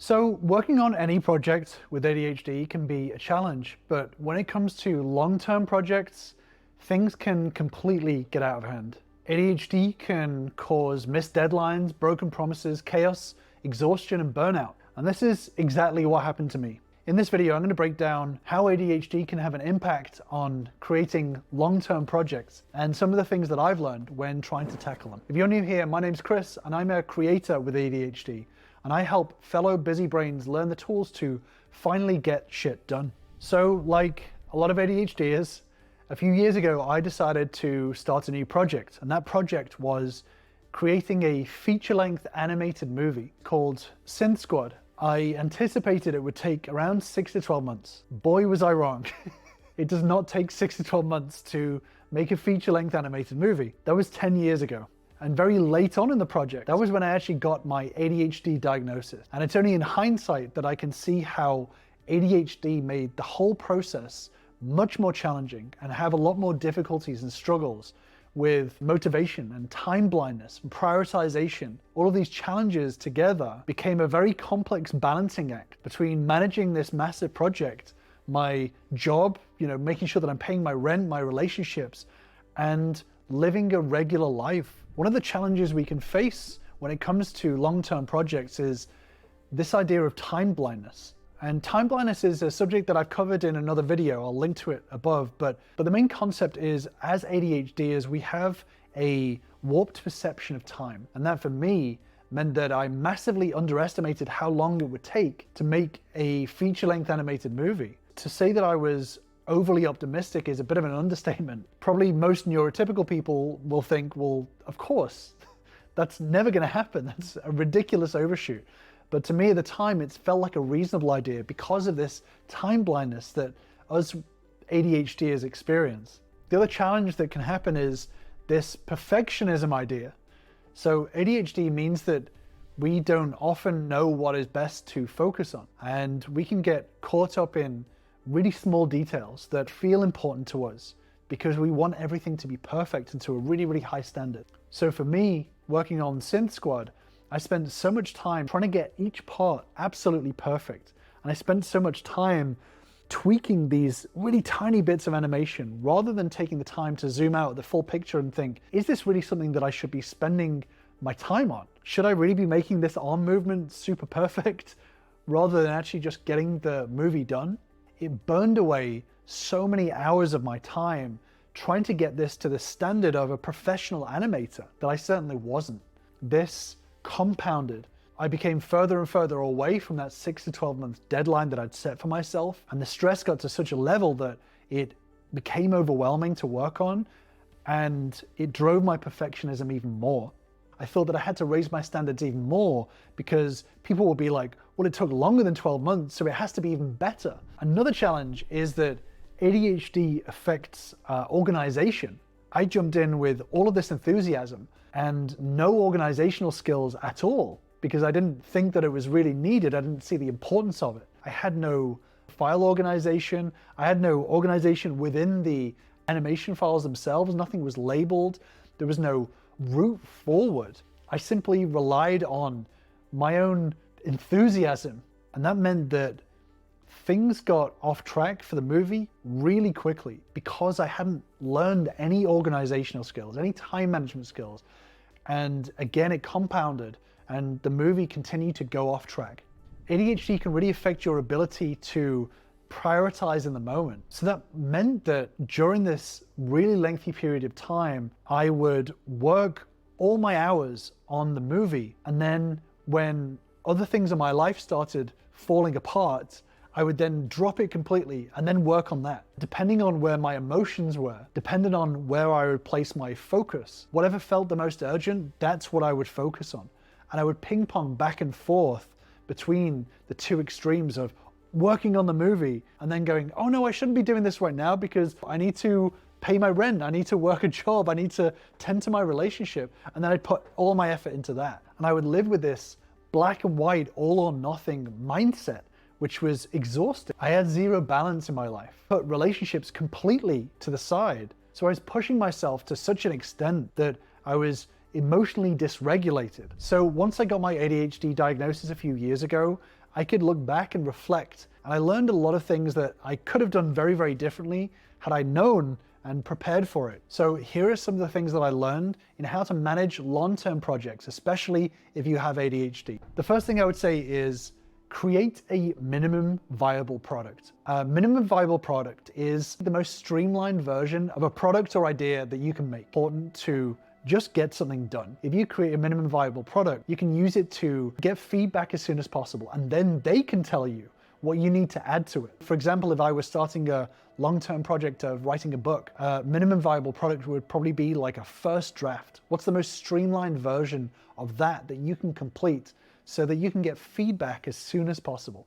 So working on any project with ADHD can be a challenge, but when it comes to long-term projects, things can completely get out of hand. ADHD can cause missed deadlines, broken promises, chaos, exhaustion, and burnout. And this is exactly what happened to me. In this video, I'm going to break down how ADHD can have an impact on creating long-term projects and some of the things that I've learned when trying to tackle them. If you're new here, my name's Chris and I'm a creator with ADHD, and I help fellow busy brains learn the tools to finally get shit done. So like a lot of ADHDers, a few years ago, I decided to start a new project, and that project was creating a feature-length animated movie called Synth Squad. I anticipated it would take around 6 to 12 months. Boy, was I wrong. It does not take 6 to 12 months to make a feature-length animated movie. That was 10 years ago. And very late on in the project, that was when I actually got my ADHD diagnosis. And it's only in hindsight that I can see how ADHD made the whole process much more challenging and have a lot more difficulties and struggles with motivation and time blindness and prioritization. All of these challenges together became a very complex balancing act between managing this massive project, my job, making sure that I'm paying my rent, my relationships, and living a regular life. One of the challenges we can face when it comes to long-term projects is this idea of time blindness. And time blindness is a subject that I've covered in another video. I'll link to it above. But the main concept is, as ADHDers, we have a warped perception of time. And that for me meant that I massively underestimated how long it would take to make a feature-length animated movie. To say that I was overly optimistic is a bit of an understatement. Probably most neurotypical people will think, well, of course, that's never going to happen. That's a ridiculous overshoot. But to me at the time, it felt like a reasonable idea because of this time blindness that us ADHDers experience. The other challenge that can happen is this perfectionism idea. So ADHD means that we don't often know what is best to focus on, and we can get caught up in really small details that feel important to us because we want everything to be perfect and to a really, really high standard. So for me, working on Synth Squad, I spent so much time trying to get each part absolutely perfect. And I spent so much time tweaking these really tiny bits of animation rather than taking the time to zoom out at the full picture and think, is this really something that I should be spending my time on? Should I really be making this arm movement super perfect rather than actually just getting the movie done? It burned away so many hours of my time trying to get this to the standard of a professional animator that I certainly wasn't. This compounded. I became further and further away from that 6 to 12 month deadline that I'd set for myself, and the stress got to such a level that it became overwhelming to work on, and it drove my perfectionism even more. I thought that I had to raise my standards even more because people would be like, well, it took longer than 12 months, so it has to be even better. Another challenge is that ADHD affects organization. I jumped in with all of this enthusiasm and no organizational skills at all because I didn't think that it was really needed. I didn't see the importance of it. I had no file organization. I had no organization within the animation files themselves. Nothing was labeled. There was no route forward. I simply relied on my own enthusiasm, and that meant that things got off track for the movie really quickly because I hadn't learned any organizational skills, any time management skills. And again, it compounded and the movie continued to go off track. ADHD can really affect your ability to prioritize in the moment. So that meant that during this really lengthy period of time, I would work all my hours on the movie. And then when other things in my life started falling apart, I would then drop it completely and then work on that. Depending on where my emotions were, depending on where I would place my focus, whatever felt the most urgent, that's what I would focus on. And I would ping pong back and forth between the two extremes of working on the movie and then going, oh no, I shouldn't be doing this right now because I need to pay my rent, I need to work a job, I need to tend to my relationship. And then I'd put all my effort into that. And I would live with this black and white, all or nothing mindset, which was exhausting. I had zero balance in my life, put relationships completely to the side. So I was pushing myself to such an extent that I was emotionally dysregulated. So once I got my ADHD diagnosis a few years ago, I could look back and reflect. And I learned a lot of things that I could have done very, very differently had I known and prepared for it. So here are some of the things that I learned in how to manage long-term projects, especially if you have ADHD. The first thing I would say is create a minimum viable product. A minimum viable product is the most streamlined version of a product or idea that you can make. Important to just get something done. If you create a minimum viable product, you can use it to get feedback as soon as possible, and then they can tell you what you need to add to it. For example, if I was starting a long-term project of writing a book, a minimum viable product would probably be like a first draft. What's the most streamlined version of that you can complete so that you can get feedback as soon as possible?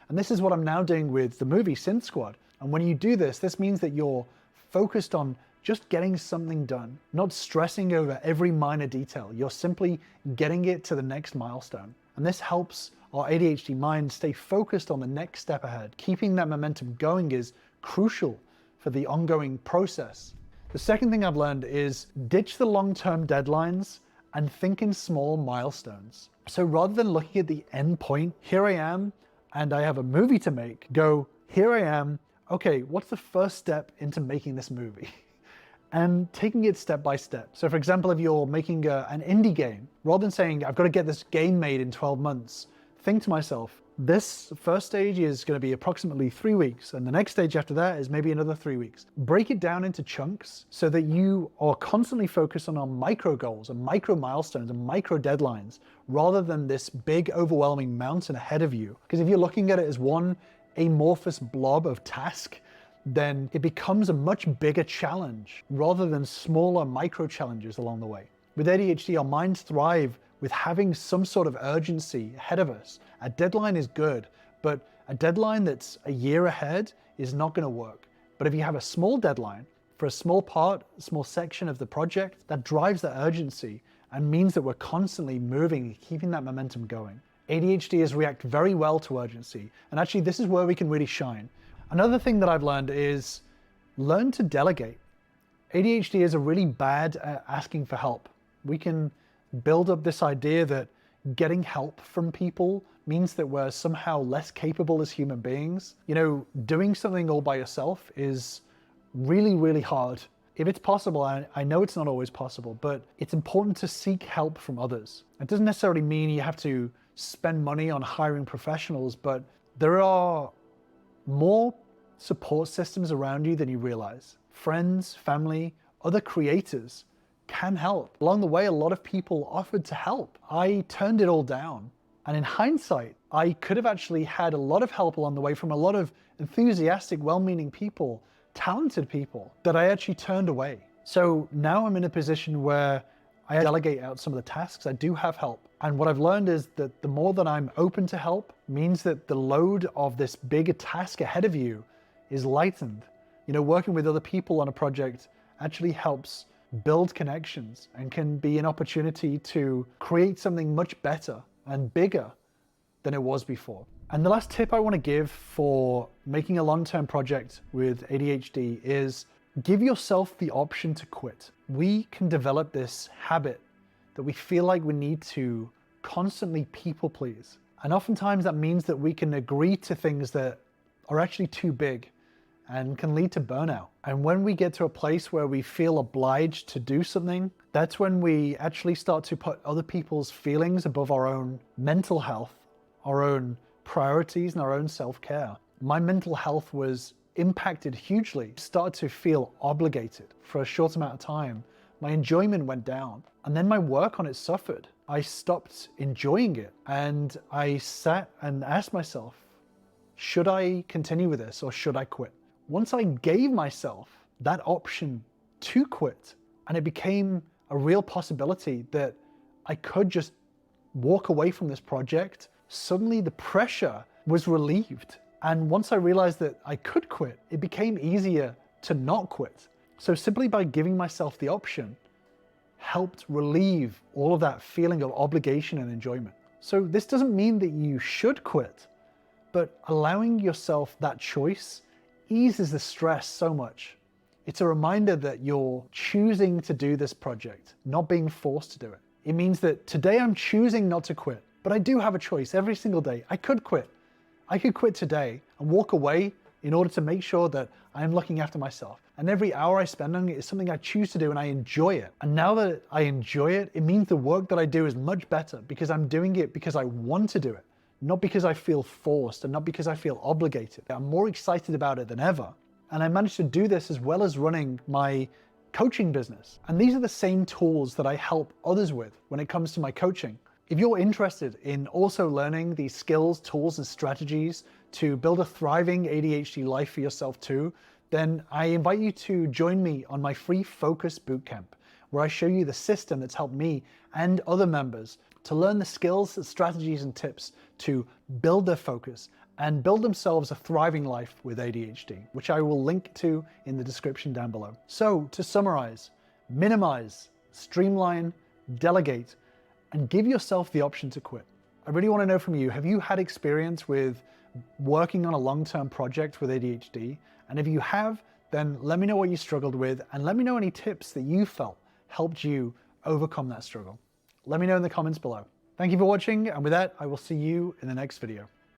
And this is what I'm now doing with the movie Synth Squad. And when you do this, this means that you're focused on just getting something done, not stressing over every minor detail. You're simply getting it to the next milestone. And this helps our ADHD mind stay focused on the next step ahead. Keeping that momentum going is crucial for the ongoing process. The second thing I've learned is ditch the long-term deadlines and think in small milestones. So rather than looking at the end point, here I am, and I have a movie to make, go, here I am, okay, what's the first step into making this movie? And taking it step by step. So for example, if you're making an indie game, rather than saying, I've got to get this game made in 12 months, think to myself, this first stage is going to be approximately 3 weeks, and the next stage after that is maybe another 3 weeks. Break it down into chunks so that you are constantly focused on micro goals and micro milestones and micro deadlines, rather than this big overwhelming mountain ahead of you. Because if you're looking at it as one amorphous blob of task, then it becomes a much bigger challenge rather than smaller micro challenges along the way. With ADHD, our minds thrive with having some sort of urgency ahead of us. A deadline is good, but a deadline that's a year ahead is not going to work. But if you have a small deadline for a small part, a small section of the project, that drives the urgency and means that we're constantly moving, keeping that momentum going. ADHDers react very well to urgency, and actually this is where we can really shine. Another thing that I've learned is learn to delegate. ADHDers are really bad at asking for help. We can build up this idea that getting help from people means that we're somehow less capable as human beings. You know, doing something all by yourself is really, really hard. If it's possible, I know it's not always possible, but it's important to seek help from others. It doesn't necessarily mean you have to spend money on hiring professionals, but there are more support systems around you than you realize. Friends, family, other creators can help. Along the way, a lot of people offered to help. I turned it all down. And in hindsight, I could have actually had a lot of help along the way from a lot of enthusiastic, well-meaning people, talented people that I actually turned away. So now I'm in a position where I delegate out some of the tasks. I do have help. And what I've learned is that the more that I'm open to help means that the load of this bigger task ahead of you is lightened. You know, working with other people on a project actually helps build connections and can be an opportunity to create something much better and bigger than it was before. And the last tip I want to give for making a long-term project with ADHD is give yourself the option to quit. We can develop this habit that we feel like we need to constantly people please. And oftentimes that means that we can agree to things that are actually too big and can lead to burnout. And when we get to a place where we feel obliged to do something, that's when we actually start to put other people's feelings above our own mental health, our own priorities, and our own self-care. My mental health was impacted hugely. I started to feel obligated for a short amount of time. My enjoyment went down, and then my work on it suffered. I stopped enjoying it, and I sat and asked myself, should I continue with this or should I quit? Once I gave myself that option to quit, and it became a real possibility that I could just walk away from this project, suddenly the pressure was relieved. And once I realized that I could quit, it became easier to not quit. So simply by giving myself the option helped relieve all of that feeling of obligation and enjoyment. So this doesn't mean that you should quit, but allowing yourself that choice eases the stress so much. It's a reminder that you're choosing to do this project, not being forced to do it. It means that today I'm choosing not to quit, but I do have a choice every single day. I could quit, I could quit today and walk away in order to make sure that I'm looking after myself. And every hour I spend on it is something I choose to do and I enjoy it. And now that I enjoy it, it means the work that I do is much better because I'm doing it because I want to do it, not because I feel forced and not because I feel obligated. I'm more excited about it than ever. And I managed to do this as well as running my coaching business. And these are the same tools that I help others with when it comes to my coaching. If you're interested in also learning these skills, tools, and strategies to build a thriving ADHD life for yourself too, then I invite you to join me on my free Focus Bootcamp, where I show you the system that's helped me and other members to learn the skills, strategies, and tips to build their focus and build themselves a thriving life with ADHD, which I will link to in the description down below. So to summarize, minimize, streamline, delegate, and give yourself the option to quit. I really want to know from you, have you had experience with working on a long-term project with ADHD? And if you have, then let me know what you struggled with and let me know any tips that you felt helped you overcome that struggle. Let me know in the comments below. Thank you for watching, and with that, I will see you in the next video.